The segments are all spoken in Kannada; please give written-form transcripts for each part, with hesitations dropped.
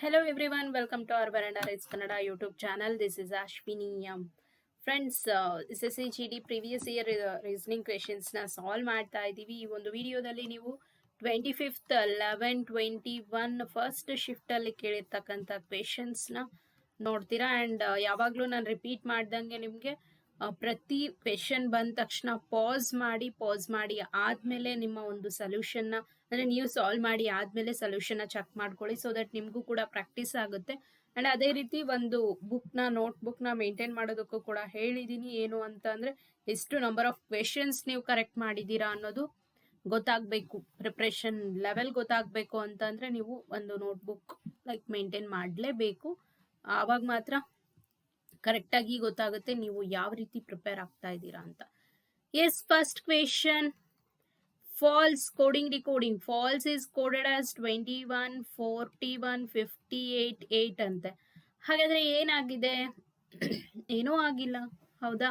Hello everyone, welcome to our Veranda Kannada YouTube channel. This is Ashwini M. Friends, SSC GD previous year reasoning questions na solve ಮಾಡ್ತಾ ಇದ್ದೀವಿ. ಈ ಒಂದು ವಿಡಿಯೋದಲ್ಲಿ ನೀವು 25th 11-21 ಫಸ್ಟ್ ಶಿಫ್ಟ್ ಅಲ್ಲಿ ಕೇಳಿರ್ತಕ್ಕಂಥ ಕ್ವೆಶನ್ಸ್ ನ ನೋಡ್ತೀರಾ. ಅಂಡ್ ಯಾವಾಗ್ಲೂ ನಾನು ರಿಪೀಟ್ ಮಾಡ್ದಂಗೆ ನಿಮ್ಗೆ ಪ್ರತಿ ಕ್ವೆಶನ್ ಬಂದ ತಕ್ಷಣ ಪಾಸ್ ಮಾಡಿ ಆದ್ಮೇಲೆ ನಿಮ್ಮ ಒಂದು ಸೊಲ್ಯೂಷನ್ ನ ಅಂದ್ರೆ ನೀವು ಸಾಲ್ವ್ ಮಾಡಿ ಆದ್ಮೇಲೆ ಸೊಲ್ಯೂಷನ್ ನ ಚೆಕ್ ಮಾಡ್ಕೊಳ್ಳಿ, ಸೊ ದಟ್ ನಿಮ್ಗೂ ಕೂಡ ಪ್ರಾಕ್ಟೀಸ್ ಆಗುತ್ತೆ. ಅಂಡ್ ಅದೇ ರೀತಿ ಒಂದು ನೋಟ್ ಬುಕ್ ನ ಮೇಂಟೈನ್ ಮಾಡೋದಕ್ಕೂ ಕೂಡ ಹೇಳಿದೀನಿ. ಏನು ಅಂತ ಅಂದ್ರೆ ಎಷ್ಟು ನಂಬರ್ ಆಫ್ ಕ್ವೆಶನ್ಸ್ ನೀವು ಕರೆಕ್ಟ್ ಮಾಡಿದೀರಾ ಅನ್ನೋದು ಗೊತ್ತಾಗ್ಬೇಕು, ಪ್ರಿಪ್ರೇಷನ್ ಲೆವೆಲ್ ಗೊತ್ತಾಗ್ಬೇಕು ಅಂತಂದ್ರೆ ನೀವು ಒಂದು ನೋಟ್ ಬುಕ್ ಲೈಕ್ ಮೇಂಟೈನ್ ಮಾಡಲೇಬೇಕು. ಆವಾಗ ಮಾತ್ರ ಕರೆಕ್ಟ್ ಆಗಿ ಗೊತ್ತಾಗುತ್ತೆ ನೀವು ಯಾವ ರೀತಿ ಪ್ರಿಪೇರ್ ಆಗ್ತಾ ಇದ್ದೀರಾ ಅಂತ. Yes, first question, false coding decoding. False is coded as 21, 41, 58, 8 ಅಂತೆ. ಹಾಗಾದ್ರೆ ಏನಾಗಿದೆ? ಏನೂ ಆಗಿಲ್ಲ, ಹೌದಾ?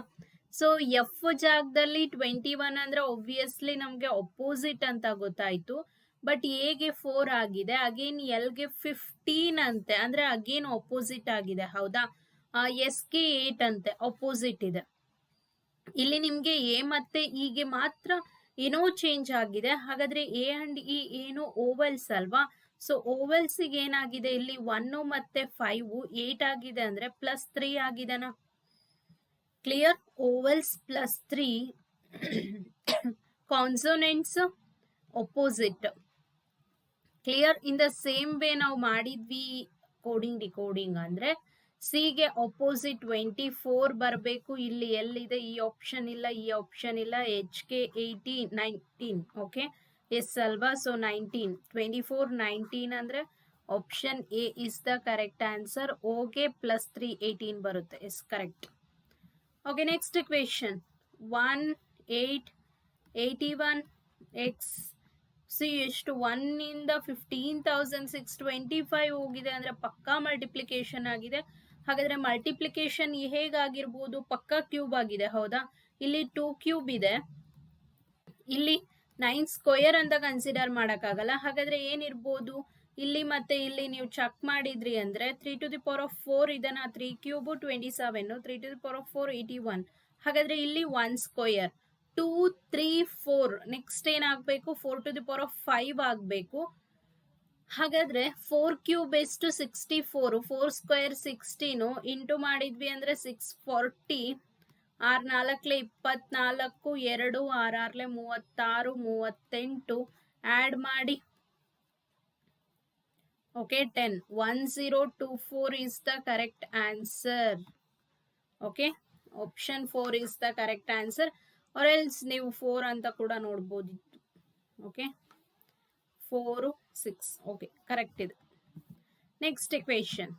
ಸೊ ಎಫ್ ಜಾಗದಲ್ಲಿ 21 ಅಂದ್ರೆ ಒಬ್ವಿಯಸ್ಲಿ ನಮ್ಗೆ ಅಪೋಸಿಟ್ ಅಂತ ಗೊತ್ತಾಯ್ತು. ಬಟ್ ಎಗೆ 4 ಆಗಿದೆ, ಅಗೇನ್ ಎಲ್ಗೆ 15 ಅಂತೆ, ಅಂದ್ರೆ ಅಗೇನ್ ಅಪೋಸಿಟ್ ಆಗಿದೆ, ಹೌದಾ? ಎಸ್ಗೆ 8 ಅಂತೆ, ಅಪೋಸಿಟ್ ಇದೆ. ಇಲ್ಲಿ ನಿಮ್ಗೆ ಎ ಮತ್ತೆ ಇಗೆ ಮಾತ್ರ ಏನೋ ಚೇಂಜ್ ಆಗಿದೆ. ಹಾಗಾದ್ರೆ ಎ ಅಂಡ್ ಇ ಏನು ಓವಲ್ಸ್ ಅಲ್ವಾ? ಸೊ ಓವಲ್ಸ್ ಗೆ ಏನಾಗಿದೆ? ಇಲ್ಲಿ 1 ಮತ್ತೆ 5 8 ಆಗಿದೆ, ಅಂದ್ರೆ +3 ಆಗಿದೆನಾ? Clear? Vowels +3, consonants opposite. Clear? In the same way ನಾವು ಮಾಡಿದ್ವಿ ಕೋಡಿಂಗ್ ಡಿಕೋಡಿಂಗ್ ಅಂದ್ರೆ ಸಿ ಗೆ ಅಪೋಸಿಟ್ 24 ಬರಬೇಕು. ಇಲ್ಲಿ ಎಲ್ಲಿದೆ? ಈ ಆಪ್ಷನ್ ಇಲ್ಲ, ಈ ಆಪ್ಷನ್ ಇಲ್ಲ. ಎಚ್ ಗೆ 18 19, ಓಕೆ, ಎಸ್ ಅಲ್ವಾ? ಸೊ 19 24 19 ಅಂದ್ರೆ option A is the correct answer. ಓಗೆ +3 18 ಬರುತ್ತೆ, yes correct. Okay, next question, 1 8 81 X C ಎಷ್ಟು 1 ಇಂದ 15,625 ಹೋಗಿದೆ, ಅಂದ್ರೆ ಪಕ್ಕಾ ಮಲ್ಟಿಪ್ಲಿಕೇಶನ್ ಆಗಿದೆ. ಹಾಗಾದ್ರೆ ಮಲ್ಟಿಪ್ಲಿಕೇಶನ್ ಹೇಗಾಗಿರ್ಬೋದು? ಪಕ್ಕಾ ಕ್ಯೂಬ್ ಆಗಿದೆ, ಹೌದಾ? ಇಲ್ಲಿ 2 ಕ್ಯೂಬ್ ಇದೆ, ಇಲ್ಲಿ 9 ಸ್ಕ್ವೇರ್ ಅಂತ ಕನ್ಸಿಡರ್ ಮಾಡಕ್ಕಾಗಲ್ಲ. ಹಾಗಾದ್ರೆ ಏನಿರ್ಬೋದು? ಇಲ್ಲಿ ಮತ್ತೆ ಇಲ್ಲಿ ನೀವು ಚೆಕ್ ಮಾಡಿದ್ರಿ ಅಂದ್ರೆ 3 to the power of 4 ಇದನ್ನ 3 cube 27, 3 to the power of 4 81. ಹಾಗಾದ್ರೆ ಇಲ್ಲಿ 1 ಸ್ಕ್ವೇರ್ 2 3 4, ನೆಕ್ಸ್ಟ್ ಏನಾಗಬೇಕು? 4 to the power of 5 ಆಗಬೇಕು. ಹಾಗಾದ್ರೆ 4 ಕ್ಯೂಬ್ ಎಷ್ಟು? 64, 4 ಸ್ಕ್ವೇರ್ 16, ಇಂಟು ಮಾಡಿದ್ವಿ ಅಂದ್ರೆ 640, 6 4 24, 2 6 36 38, ಆಡ್ ಮಾಡಿ, okay 10. 1024 is the correct answer. Okay, option 4 is the correct answer, or else ನೀವು 4 ಅಂತ ಕೂಡ ನೋಡ್ಬೋದಿತ್ತು. ಓಕೆ, 4 6, ಓಕೆ ಕರೆಕ್ಟ್ ಇದೆ. Next equation,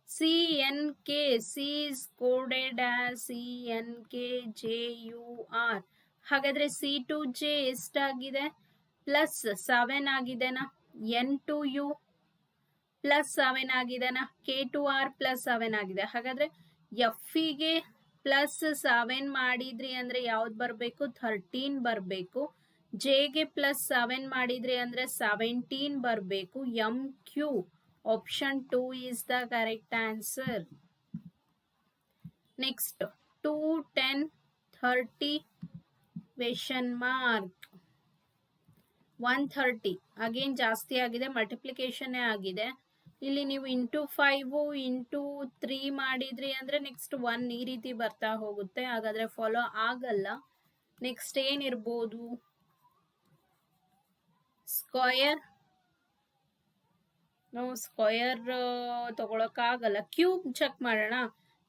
CNK, C is coded as CNKJUR. ಹಾಗಾದ್ರೆ C to J ಎಷ್ಟಾಗಿದೆ? +7 ಆಗಿದೆನಾ? N to U +7 ಆಗಿದೆನಾ? K to R +7 ಆಗಿದೆ. ಹಾಗಾದ್ರೆ F ಗೆ +7 ಮಾಡಿದ್ರಿ ಅಂದ್ರೆ ಯಾವ್ದು ಬರಬೇಕು? 13 ಬರಬೇಕು. ಜೆಗೆ +7 ಮಾಡಿದ್ರಿ ಅಂದ್ರೆ 17 ಬರಬೇಕು. MQ option 2 is the correct answer. Next, 2 10 30 question mark 130, again ಜಾಸ್ತಿ ಆಗಿದೆ, ಮಲ್ಟಿಪ್ಲಿಕೇಶನ್ ಆಗಿದೆ. ಇಲ್ಲಿ ನೀವು ಇಂಟು 5 ಇಂಟು 3 ಮಾಡಿದ್ರಿ ಅಂದ್ರೆ ನೆಕ್ಸ್ಟ್ 1 ಈ ರೀತಿ ಬರ್ತಾ ಹೋಗುತ್ತೆ. ಹಾಗಾದ್ರೆ ಫಾಲೋ ಆಗಲ್ಲ. ನೆಕ್ಸ್ಟ್ ಏನಿರ್ಬೋದು? ಸ್ಕ್ವಯರ್, ನಾವು ಸ್ಕ್ವಯರ್ ತಗೊಳಕ್ಕಾಗಲ್ಲ. ಕ್ಯೂಬ್ ಚೆಕ್ ಮಾಡೋಣ.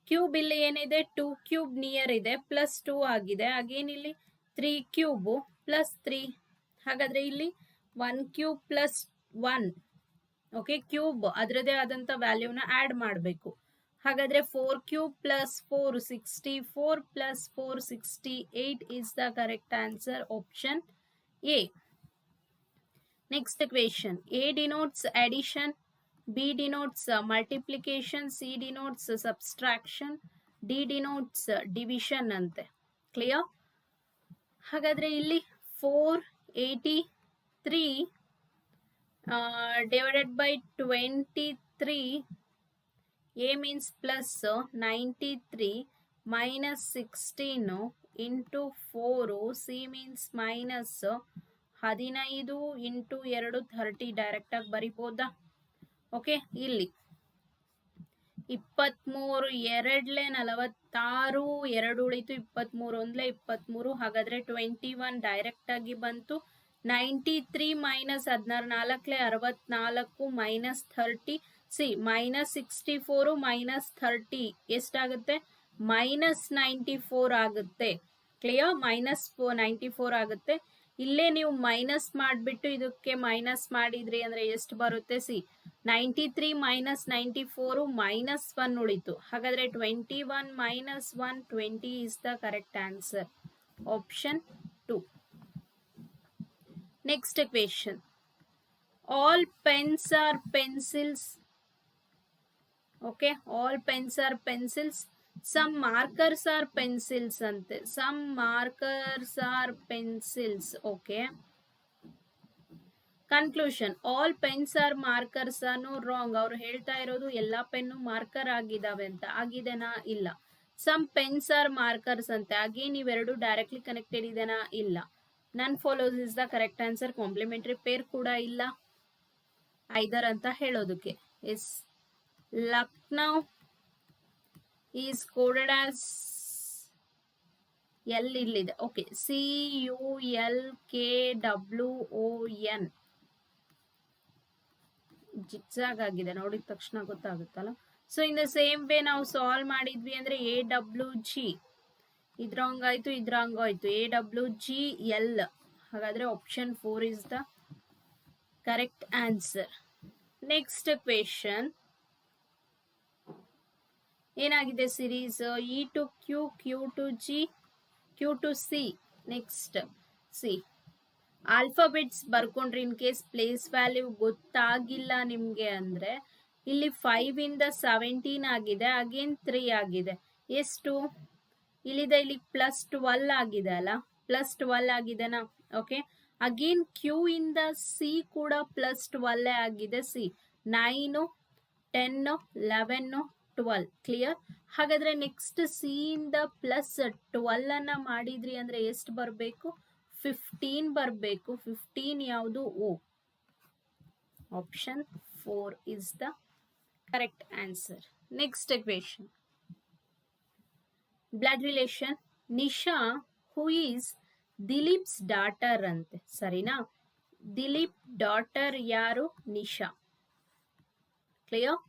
ಕ್ಯೂಬ್ ಇಲ್ಲಿ ಏನಿದೆ? 2 ಕ್ಯೂಬ್ ನಿಯರ್ ಇದೆ, +2 ಆಗಿದೆ. ಅಗೇನ್ ಇಲ್ಲಿ 3 ಕ್ಯೂಬ್ +3. ಹಾಗಾದ್ರೆ ಇಲ್ಲಿ 1 ಕ್ಯೂಬ್ +1, ಓಕೆ, ಕ್ಯೂಬ್ ಅದರದೇ ಆದಂತ ವ್ಯಾಲ್ಯೂನ ಆಡ್ ಮಾಡಬೇಕು. ಹಾಗಾದ್ರೆ 4 cube +4 64 +4 68 is the correct answer, option A. Next equation, A denotes addition, B denotes multiplication, C denotes subtraction, D denotes division ಅಂತೆ. ಕ್ಲಿಯರ್? ಹಾಗಾದ್ರೆ ಇಲ್ಲಿ 483 divided by 23. A means plus 93 minus 16 into 4. C means minus 15 into 2 30 direct ಆಗಿ ಬರಿಬೋದಾ? ಓಕೆ, ಇಲ್ಲಿ 23 ಎರಡ್ಲೆ 46, 2 ಉಳಿತು, 23 ಒಂದ್ಲೆ 23. ಹಾಗಾದ್ರೆ 21 ಡೈರೆಕ್ಟ್ ಆಗಿ ಬಂತು. 93 minus 16 4ಲೆ 64 minus 30. C minus 64 minus 30 ಎಷ್ಟಾಗುತ್ತೆ? ಮೈನಸ್ 94 ಆಗುತ್ತೆ. ಕ್ಲಿಯರ್? ಮೈನಸ್ 94 ಆಗುತ್ತೆ. ಇಲ್ಲೇ ನೀವು ಮೈನಸ್ ಮಾಡಿಬಿಟ್ಟು ಇದಕ್ಕೆ ಮೈನಸ್ ಮಾಡಿದ್ರಿ ಅಂದ್ರೆ ಎಷ್ಟು ಬರುತ್ತೆ? ಸಿ 93 ಮೈನಸ್ 94 ಮೈನಸ್ 1 ಉಳಿತು. ಹಾಗಾದ್ರೆ 21 minus 1 20 is the correct answer. Option 2. Next question. All pens are pencils. Okay, all pens are pencils. Some markers are pencils ante. Some markers are pencils. Okay. Conclusion, all pens R markers ಅನ್ನು ರಾಂಗ್. ಅವ್ರು ಹೇಳ್ತಾ ಇರೋದು ಎಲ್ಲಾ ಪೆನ್ನು ಮಾರ್ಕರ್ ಆಗಿದಾವೆ ಅಂತ. ಆಗಿದೆನಾ? ಇಲ್ಲ. ಸಮ್ ಪೆನ್ಸ್ ಆರ್ ಮಾರ್ಕರ್ಸ್ ಅಂತೆ. ಅಗೇನ್ ಇವೆರಡು ಡೈರೆಕ್ಟ್ಲಿ ಕನೆಕ್ಟೆಡ್ ಇದೆನಾ? ಇಲ್ಲ. None follows is the correct answer. Complementary pair ಕೂಡ ಇಲ್ಲ ಐದರ್ ಅಂತ ಹೇಳೋದಕ್ಕೆ. Yes, Lucknow is coded as L ಇಲ್ಲಿದೆ. Okay, CULKWON. ಜಿಗ್ಜಾಗ್ ಆಗಿದೆ, ನೋಡಿದ ತಕ್ಷಣ ಗೊತ್ತಾಗುತ್ತಲ್ಲ. So in the same way ನಾವು ಸಾಲ್ವ್ ಮಾಡಿದ್ವಿ ಅಂದ್ರೆ AWG ಇದ್ರಂಗ್ ಆಯ್ತು, ಇದ್ರಂಗ್ ಆಯ್ತು. AWGL. ಹಾಗಾದ್ರೆ option 4 is the correct answer. Next question ಏನಾಗಿದೆ? Series E to Q, Q to G, Q to C. Next C alphabets ಬರ್ಕೊಂಡ್ರಿ. ಇನ್ ಕೇಸ್ ಪ್ಲೇಸ್ ವ್ಯಾಲ್ಯೂ ಗೊತ್ತಾಗಿಲ್ಲ ನಿಮ್ಗೆ ಅಂದ್ರೆ ಇಲ್ಲಿ 5 ಇಂದ 17 ಆಗಿದೆ, ಅಗೇನ್ 3 ಆಗಿದೆ. ಎಷ್ಟು ಇಲ್ಲಿದೆ? ಇಲ್ಲಿ ಪ್ಲಸ್ 12 ಆಗಿದೆ ಅಲ್ಲ, ಪ್ಲಸ್ 12 ಆಗಿದೆನಾ? ಓಕೆ, ಅಗೇನ್ Q ಇಂದ C ಕೂಡ ಪ್ಲಸ್ 12 ಆಗಿದೆ. ಸಿ 9, 10, 11, 12. ಕ್ಲಿಯರ್? ಹಾಗಾದ್ರೆ ನೆಕ್ಸ್ಟ್ C ಇಂದ ಪ್ಲಸ್ 12 ಅನ್ನ ಮಾಡಿದ್ರಿ ಅಂದ್ರೆ ಎಷ್ಟು ಬರಬೇಕು? 15 ಬರಬೇಕು. 15 ಯಾವುದು? O. Option 4 is the correct answer. Next question. Blood relation. Nisha who is Dilip's daughter ಅಂತೆ. ಸರಿನಾ? ದಿಲೀಪ್ ಡಾಟರ್ ಯಾರು? ನಿಶಾ. ಕ್ಲಿಯರ್?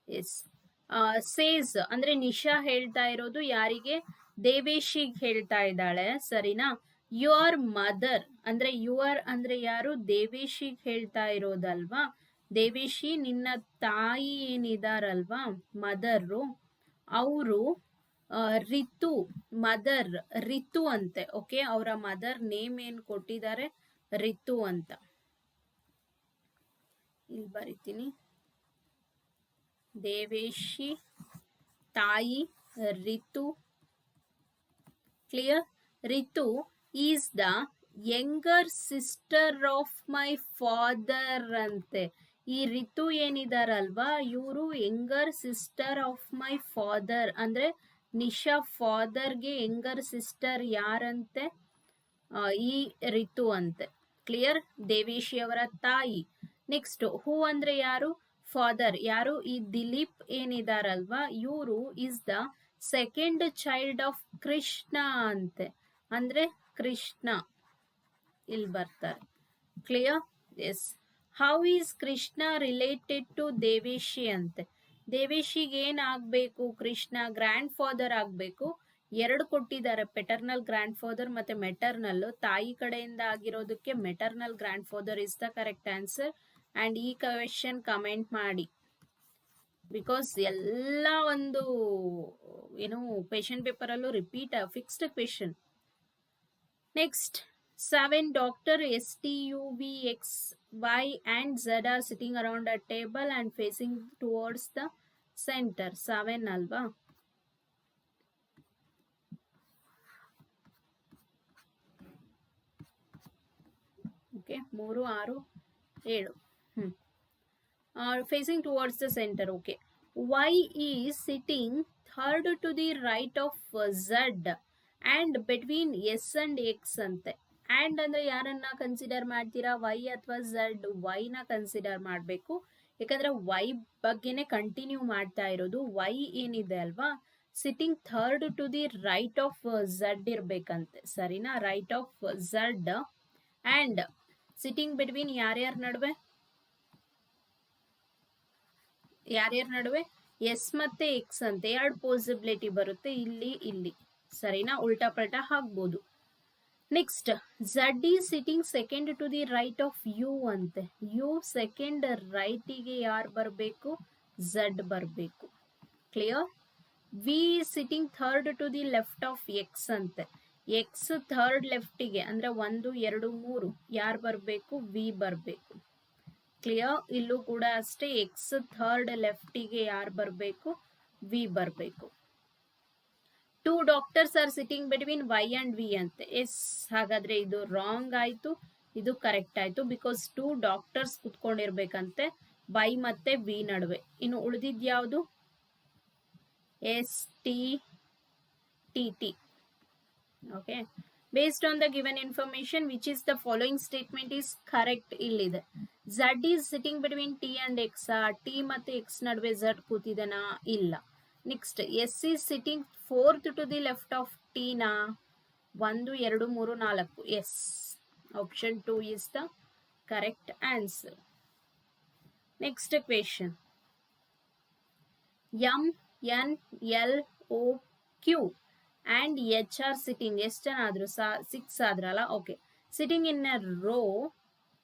ಎಸ್. ಸೇಸ್ ಅಂದ್ರೆ ನಿಶಾ ಹೇಳ್ತಾ ಇರೋದು ಯಾರಿಗೆ? ದೇವೇಶಿಗ್ ಹೇಳ್ತಾ ಇದ್ದಾಳೆ. ಸರಿನಾ? ಯುವರ್ ಮದರ್ ಅಂದ್ರೆ ಯುವರ್ ಅಂದ್ರೆ ಯಾರು? ದೇವೇಶಿಗ್ ಹೇಳ್ತಾ ಇರೋದಲ್ವಾ. ದೇವೇಶಿ ನಿನ್ನ ತಾಯಿ ಏನಿದಾರಲ್ವಾ, ಮದರ್, ಅವರು ರಿತು, ಮದರ್ ರಿತು ಅಂತೆ. ಓಕೆ, ಅವರ ಮದರ್ ನೇಮ್ ಏನ್ ಕೊಟ್ಟಿದ್ದಾರೆ? ರಿತು ಅಂತ. ಇಲ್ಲಿ ಬರಿತೀನಿ. ದೇವೇಶಿ ತಾಯಿ Ritu. Clear? Ritu is the younger sister of my father ಅಂತೆ. ಈ ರಿತು ಏನಿದಾರಲ್ವಾ, ಇವರು younger sister of my father. ಅಂದ್ರೆ ನಿಶಾ ಫಾದರ್ಗೆ ಯಂಗರ್ ಸಿಸ್ಟರ್ ಯಾರಂತೆ? ಈ ರಿತು ಅಂತೆ. ಕ್ಲಿಯರ್? ದೇವೇಶಿ ಅವರ ತಾಯಿ. ನೆಕ್ಸ್ಟ್ ಹೂ ಅಂದ್ರೆ ಯಾರು? ಫಾದರ್. ಯಾರು? ಈ ದಿಲೀಪ್ ಏನಿದಾರಲ್ವಾ, ಇವರು is the second child of Krishna ಅಂತೆ. ಅಂದ್ರೆ ಕೃಷ್ಣ ಇಲ್ಲಿ ಬರ್ತಾರೆ. Clear? Yes. How is Krishna related to Deveshi ಅಂತೆ. ದೇವೇಶಿಗೆ ಏನ್ ಆಗ್ಬೇಕು? ಕೃಷ್ಣ ಗ್ರ್ಯಾಂಡ್ ಫಾದರ್ ಆಗ್ಬೇಕು. ಎರಡು ಕೊಟ್ಟಿದ್ದಾರೆ, ಪೆಟರ್ನಲ್ ಗ್ರ್ಯಾಂಡ್ ಫಾದರ್ ಮತ್ತೆ ಮೆಟರ್ನಲ್. ತಾಯಿ ಕಡೆಯಿಂದ ಆಗಿರೋದಕ್ಕೆ maternal grand father is the correct answer. And ಈ ಕ್ವೆಶನ್ ಕಮೆಂಟ್ ಮಾಡಿ, ಬಿಕಾಸ್ ಎಲ್ಲ ಒಂದು ಏನು ಕ್ವೆಶನ್ ಪೇಪರ್ ಅಲ್ಲೂ repeat fixed question. Next 7 doctor STUVXY and Z are sitting around a table and facing towards the center. 7 ಅಲ್ವಾ? Okay, 3, 6, 7. facing towards the center. Okay. Y is sitting third to the right of Z and between S and X ante. And ಅಂದ್ರೆ ಯಾರನ್ನ ಕನ್ಸಿಡರ್ ಮಾಡ್ತೀರಾ? Y ಅಥವಾ Z? Y ನ ಕನ್ಸಿಡರ್ ಮಾಡಬೇಕು. ಯಾಕಂದ್ರೆ Y ಬಗ್ಗೆನೇ ಕಂಟಿನ್ಯೂ ಮಾಡ್ತಾ ಇರೋದು. Y ಏನಿದೆ ಅಲ್ವಾ, sitting third to the right of Z ಇರ್ಬೇಕಂತೆ. ಸರಿನಾ? Right of Z and sitting between ಯಾರ್ಯಾರ ನಡುವೆ? ಯಾರ್ಯಾರ ನಡುವೆ? ಎಸ್ ಮತ್ತೆ ಎಕ್ಸ್ ಅಂತೆ. ಎರಡು ಪಾಸಿಬಿಲಿಟಿ ಬರುತ್ತೆ, ಇಲ್ಲಿ ಇಲ್ಲಿ. ಸರಿನಾ? ಉಲ್ಟಾ ಪಲ್ಟಾ ಹಾಕ್ಬೋದು. ನೆಕ್ಸ್ಟ್, ಝಡ್ ಈ sitting second to the right of U ಅಂತೆ. ಯು ಸೆಕೆಂಡ್ ರೈಟಿಗೆ ಯಾರು ಬರಬೇಕು? ಝಡ್ ಬರಬೇಕು. Clear? V sitting third to the left of X ಅಂತೆ. ಎಕ್ಸ್ ಥರ್ಡ್ ಲೆಫ್ಟಿಗೆ ಅಂದ್ರೆ 1 2 3 ಯಾರು ಬರಬೇಕು? ವಿ ಬರಬೇಕು. ಕ್ಲಿಯರ್? ಇಲ್ಲೂ ಕೂಡ ಅಷ್ಟೇ, ಎಕ್ಸ್ ಥರ್ಡ್ ಲೆಫ್ಟಿಗೆ ಯಾರು ಬರಬೇಕು? ವಿ ಬರಬೇಕು. 2 doctors are sitting between Y and V ಅಂತೆ. ಎಸ್, ಹಾಗಾದ್ರೆ ಇದು ರಾಂಗ್ ಆಯ್ತು, ಇದು ಕರೆಕ್ಟ್ ಆಯ್ತು. ಬಿಕಾಸ್ 2 ಡಾಕ್ಟರ್ಸ್ ಕುತ್ಕೊಂಡಿರ್ಬೇಕಂತೆ ವೈ ಮತ್ತೆ ವಿ ನಡುವೆ. ಇನ್ನು ಉಳಿದಿದ್ ಯಾವುದು? S T T T. Okay. Based on the given information, which is the following statement is correct? ಇಲ್ಲಿದೆ. Z is sitting between T and X. T ಮತ್ತೆ X ನಡುವೆ Z ಕೂತಿದೆನಾ? ಇಲ್ಲ. Next, S is sitting fourth to the left of T ನಾ? 1 2 3 4. Yes. Option 2 is the correct answer. Next question. M, N, L, O, Q and H are sitting. ಎಷ್ಟು ಜನ ಆದ್ರು? 6 ಆದ್ರಲ್ಲ. Okay. Sitting in a row.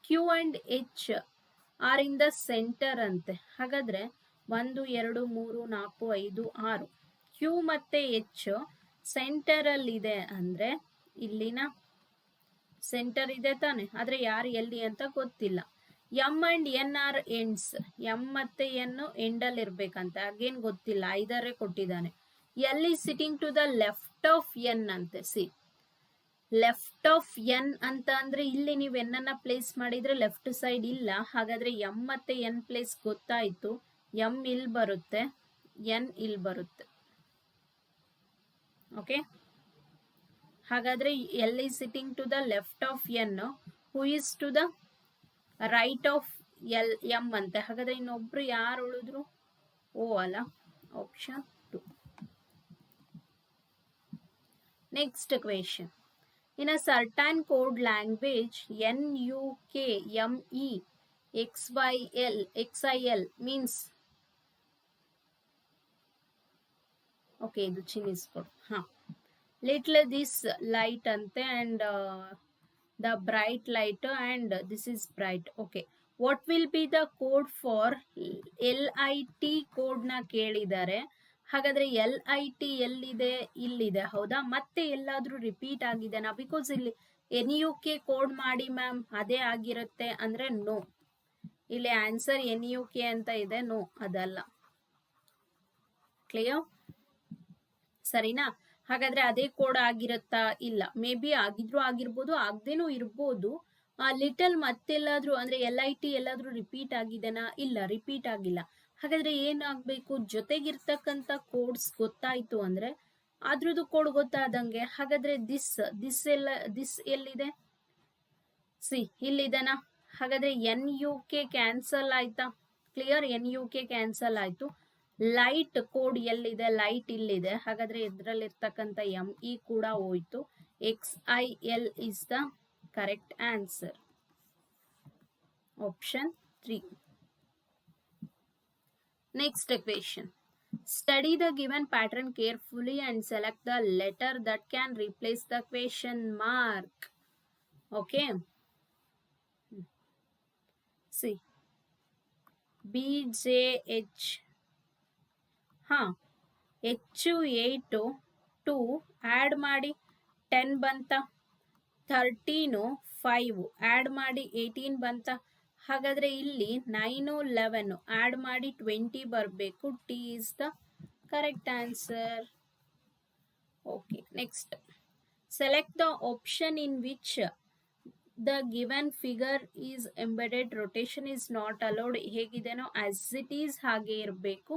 Q and H are in the centre ಅಂತೆ. ಹಾಗಾದ್ರೆ 1 2 3 4 5 6. Q ಮತ್ತೆ H ಸೆಂಟರ್ ಅಲ್ಲಿ ಇದೆ ಅಂದ್ರೆ ಇಲ್ಲಿನ ಸೆಂಟರ್ ಇದೆ ತಾನೆ. ಆದ್ರೆ ಯಾರು ಎಲ್ಲಿ ಅಂತ ಗೊತ್ತಿಲ್ಲ. M and N are ends. M ಮತ್ತೆ ಎನ್ ಎಂಡ್ ಅಲ್ಲಿ ಇರ್ಬೇಕಂತೆ. ಅಗೇನ್ ಗೊತ್ತಿಲ್ಲ, ಐದರೇ ಕೊಟ್ಟಿದ್ದಾನೆ. L is sitting to the left of N ಅಂತೆ. ಸಿ, ಲೆಫ್ಟ್ ಆಫ್ ಎನ್ ಅಂತ ಅಂದ್ರೆ ಇಲ್ಲಿ ನೀವು ಎನ್ ಅನ್ನ ಪ್ಲೇಸ್ ಮಾಡಿದ್ರೆ ಲೆಫ್ಟ್ ಸೈಡ್ ಇಲ್ಲ. ಹಾಗಾದ್ರೆ ಎಂ ಮತ್ತೆ ಎನ್ ಪ್ಲೇಸ್ ಗೊತ್ತಾಯ್ತು. ಎಂ ಇಲ್ಲಿ ಬರುತ್ತೆ, ಎನ್ ಇಲ್ಲಿ ಬರುತ್ತೆ. ಓಕೆ. ಹಾಗಾದ್ರೆ L is sitting to the left of N, who is to the right of L M ಅಂತೆ. ಹಾಗಾದ್ರೆ ಇನ್ನೊಬ್ರು ಯಾರು ಉಳಿದ್ರು? ಓ ಅಲ್ಲ. Option 2. Next question. In a certain code language, NUKME XIL means. Okay, ಇದು Chinese code. Little this light ante and the bright light and this is bright. Okay. What will be the code for LIT code na ಕೇಳಿದ್ದಾರೆ. ಹಾಗಾದ್ರೆ LIT ಎಲ್ಲಿದೆ? ಇಲ್ಲಿದೆ. ಹೌದಾ? ಮತ್ತೆ ಎಲ್ಲಾದ್ರೂ ರಿಪೀಟ್ ಆಗಿದೆನಾ? ಬಿಕಾಸ್ ಇಲ್ಲಿ NUK ಕೋಡ್ ಮಾಡಿ ಮ್ಯಾಮ್ ಅದೇ ಆಗಿರುತ್ತೆ ಅಂದ್ರೆ ನೋ. ಇಲ್ಲಿ ಆನ್ಸರ್ NUK ಅಂತ ಇದೆ. ನೋ, ಅದಲ್ಲ. ಕ್ಲಿಯರ್? ಸರಿನಾ? ಹಾಗಾದ್ರೆ ಅದೇ ಕೋಡ್ ಆಗಿರುತ್ತಾ? ಇಲ್ಲ. ಮೇ ಬಿ ಆಗಿದ್ರು ಆಗಿರ್ಬೋದು, ಆಗದೇನೂ ಇರ್ಬೋದು. ಲಿಟಲ್ ಮತ್ತೆಲ್ಲಾದ್ರೂ ಅಂದ್ರೆ LIT ಎಲ್ಲಾದ್ರೂ ರಿಪೀಟ್ ಆಗಿದೆನಾ? ಇಲ್ಲ, ರಿಪೀಟ್ ಆಗಿಲ್ಲ. ಹಾಗಾದ್ರೆ ಏನಾಗಬೇಕು? ಜೊತೆಗಿರ್ತಕ್ಕಂಥ ಕೋಡ್ಸ್ ಗೊತ್ತಾಯ್ತು ಅಂದ್ರೆ ಅದ್ರದ್ದು ಕೋಡ್ ಗೊತ್ತಾದಂಗೆ. ಹಾಗಾದ್ರೆ ದಿಸ್ ಎಲ್ಲಿದೆ? ಸಿ, ಇಲ್ಲಿದೆನಾ? ಹಾಗಾದ್ರೆ NUK ಕ್ಯಾನ್ಸಲ್ ಆಯ್ತಾ? ಕ್ಲಿಯರ್? NUK ಕ್ಯಾನ್ಸಲ್ ಆಯ್ತು. ಲೈಟ್ ಕೋಡ್ ಎಲ್ಲಿದೆ? ಲೈಟ್ ಇಲ್ಲಿದೆ. ಹಾಗಾದ್ರೆ ಇದ್ರಲ್ಲಿರ್ತಕ್ಕಂಥ ME ಕೂಡ ಹೋಯ್ತು. XIL is the correct answer. Option 3. Next question. Study the given pattern carefully and select the letter that can replace the question mark. Okay. See. BJH. H 8 2 add ಮಾಡಿ 10 ಬಂತ. 13 5 add ಮಾಡಿ 18 ಬಂತ. ಹಾಗಾದ್ರೆ ಇಲ್ಲಿ 9 11 ಆಡ್ ಮಾಡಿ 20 ಬರಬೇಕು. T is the correct answer. Okay. Next, select the option in which the given figure is embedded, rotation is not allowed. ಹೇಗಿದೆನೋ ಆಸ್ ಇಟ್ ಈಸ್ ಹಾಗೆ ಇರಬೇಕು.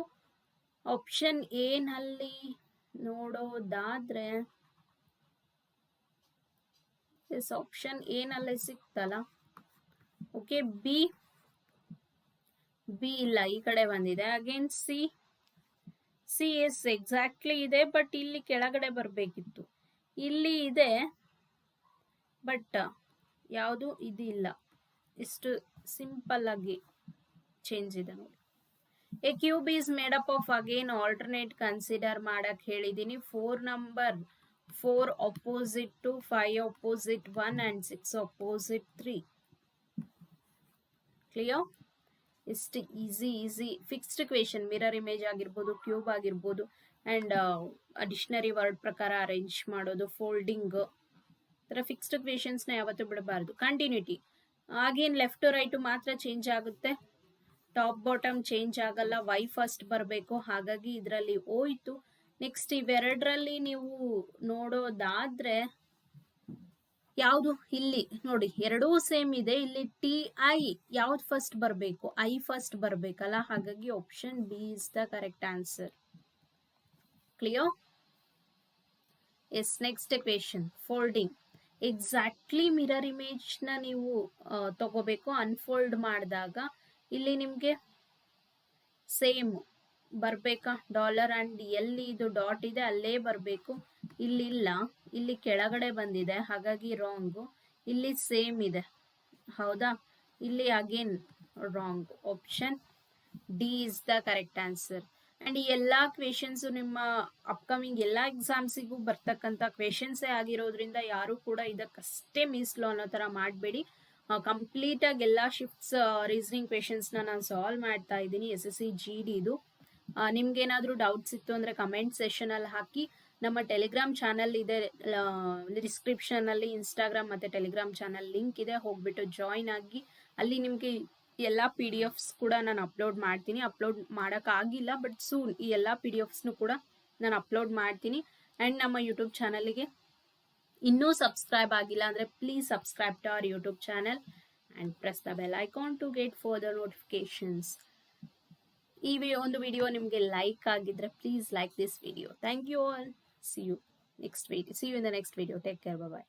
ಆಪ್ಷನ್ ಎ ನಲ್ಲಿ ನೋಡೋದಾದ್ರೆ ಎಸ್, ಆಪ್ಷನ್ ಎ ನಲ್ಲಿ ಸಿಕ್ತಲ್ಲ. ಓಕೆ, ಬಿ ಇಲ್ಲ, ಈ ಕಡೆ ಬಂದಿದೆ. ಅಗೇನ್ ಸಿ ಎಸ್ ಎಕ್ಸಾಕ್ಟ್ಲಿ ಇದೆ, ಬಟ್ ಇಲ್ಲಿ ಕೆಳಗಡೆ ಬರಬೇಕಿತ್ತು. ಇಲ್ಲಿ ಇದೆ ಬಟ್ ಯಾವುದು ಇದಿಲ್ಲ. ಇಷ್ಟು ಸಿಂಪಲ್ ಆಗಿ ಚೇಂಜ್ ಇದೆ ನೋಡಿ. A cube is made up of, again alternate consider ಮಾಡಕ್ ಹೇಳಿದೀನಿ. 4 number, 4 opposite 2, 5 opposite 1 and 6 opposite 3. Clear? ಇಷ್ಟು easy fixed question, mirror image ಆಗಿರ್ಬೋದು, ಕ್ಯೂಬ್ ಆಗಿರ್ಬೋದು, ಅಂಡ್ ಡಿಕ್ಷನರಿ ವರ್ಡ್ ಪ್ರಕಾರ ಅರೇಂಜ್ ಮಾಡೋದು, ಫೋಲ್ಡಿಂಗ್, ಥರ ಫಿಕ್ಸ್ಡ್ ಕ್ವೇಶನ್ಸ್ನ ಯಾವತ್ತೂ ಬಿಡಬಾರ್ದು. ಕಂಟಿನ್ಯೂಟಿ, ಆಗೇನು ಲೆಫ್ಟ್ ಟು ರೈಟು ಮಾತ್ರ ಚೇಂಜ್ ಆಗುತ್ತೆ, ಟಾಪ್ ಬಾಟಮ್ ಚೇಂಜ್ ಆಗಲ್ಲ. ವೈ ಫಸ್ಟ್ ಬರಬೇಕು, ಹಾಗಾಗಿ ಇದರಲ್ಲಿ ಹೋಯ್ತು. ನೆಕ್ಸ್ಟ್ ಇವೆರಡರಲ್ಲಿ ನೀವು ನೋಡೋದಾದ್ರೆ ಯಾವುದು, ಇಲ್ಲಿ ನೋಡಿ ಎರಡೂ ಸೇಮ್ ಇದೆ. ಇಲ್ಲಿ ಟಿ ಐ ಯಾವ್ದು ಫಸ್ಟ್ ಬರಬೇಕು, ಐ ಫಸ್ಟ್ ಬರಬೇಕಲ್ಲ, ಹಾಗಾಗಿ option B is the correct answer. Clear? Yes, next question, folding. Exactly mirror image ನ ನೀವು ತಗೋಬೇಕು. ಅನ್ಫೋಲ್ಡ್ ಮಾಡಿದಾಗ ಇಲ್ಲಿ ನಿಮ್ಗೆ ಸೇಮ್ ಬರ್ಬೇಕಾ, ಡಾಲರ್ ಅಂಡ್ ಎಲ್ಲಿ ಇದು ಡಾಟ್ ಇದೆ ಅಲ್ಲೇ ಬರಬೇಕು. ಇಲ್ಲಿಲ್ಲ, ಇಲ್ಲಿ ಕೆಳಗಡೆ ಬಂದಿದೆ, ಹಾಗಾಗಿ ರಾಂಗು. ಇಲ್ಲಿ ಸೇಮ್ ಇದೆ, ಹೌದಾ? ಇಲ್ಲಿ again wrong. Option D is the correct answer. And ಈ ಎಲ್ಲಾ ಕ್ವೆಶನ್ಸ್ ನಿಮ್ಮ ಅಪ್ಕಮಿಂಗ್ ಎಲ್ಲಾ ಎಕ್ಸಾಮ್ಸಿಗೂ ಬರ್ತಕ್ಕಂಥ ಕ್ವೆಶನ್ಸೇ ಆಗಿರೋದ್ರಿಂದ ಯಾರು ಕೂಡ ಇದಕ್ಕಷ್ಟೇ ಮೀಸಲು ಅನ್ನೋ ತರ ಮಾಡಬೇಡಿ. ಕಂಪ್ಲೀಟ್ ಆಗಿ ಎಲ್ಲಾ ಶಿಫ್ಟ್ಸ್ ರೀಸನಿಂಗ್ ಕ್ವೆಶನ್ಸ್ ನಾನು ಸಾಲ್ವ್ ಮಾಡ್ತಾ ಇದ್ದೀನಿ, SSC GD ಇದು. ನಿಮ್ಗೆ ಏನಾದರೂ ಡೌಟ್ಸ್ ಇತ್ತು ಅಂದ್ರೆ ಕಮೆಂಟ್ ಸೆಷನ್ ಅಲ್ಲಿ ಹಾಕಿ. ನಮ್ಮ ಟೆಲಿಗ್ರಾಮ್ ಚಾನಲ್ ಇದೆ, ಡಿಸ್ಕ್ರಿಪ್ಷನ್ ಅಲ್ಲಿ ಇನ್ಸ್ಟಾಗ್ರಾಮ್ ಮತ್ತೆ ಟೆಲಿಗ್ರಾಮ್ ಚಾನಲ್ ಲಿಂಕ್ ಇದೆ, ಹೋಗ್ಬಿಟ್ಟು ಜಾಯಿನ್ ಆಗಿ. ಅಲ್ಲಿ ನಿಮ್ಗೆ ಎಲ್ಲ PDFs ಕೂಡ ನಾನು ಅಪ್ಲೋಡ್ ಮಾಡ್ತೀನಿ. ಅಪ್ಲೋಡ್ ಮಾಡೋಕ್ಕಾಗಿಲ್ಲ, ಬಟ್ ಸೂನ್ ಈ ಎಲ್ಲ PDFsನು ಕೂಡ ನಾನು ಅಪ್ಲೋಡ್ ಮಾಡ್ತೀನಿ. ಆ್ಯಂಡ್ ನಮ್ಮ ಯೂಟ್ಯೂಬ್ ಚಾನಲ್ಗೆ ಇನ್ನೂ ಸಬ್ಸ್ಕ್ರೈಬ್ ಆಗಿಲ್ಲ ಅಂದರೆ please subscribe to our YouTube channel and press the bell icon to get further notifications. ಈ ಒಂದು ವಿಡಿಯೋ ನಿಮಗೆ ಲೈಕ್ ಆಗಿದ್ರೆ please like this video. Thank you all. See you in the next video. Take care. Bye.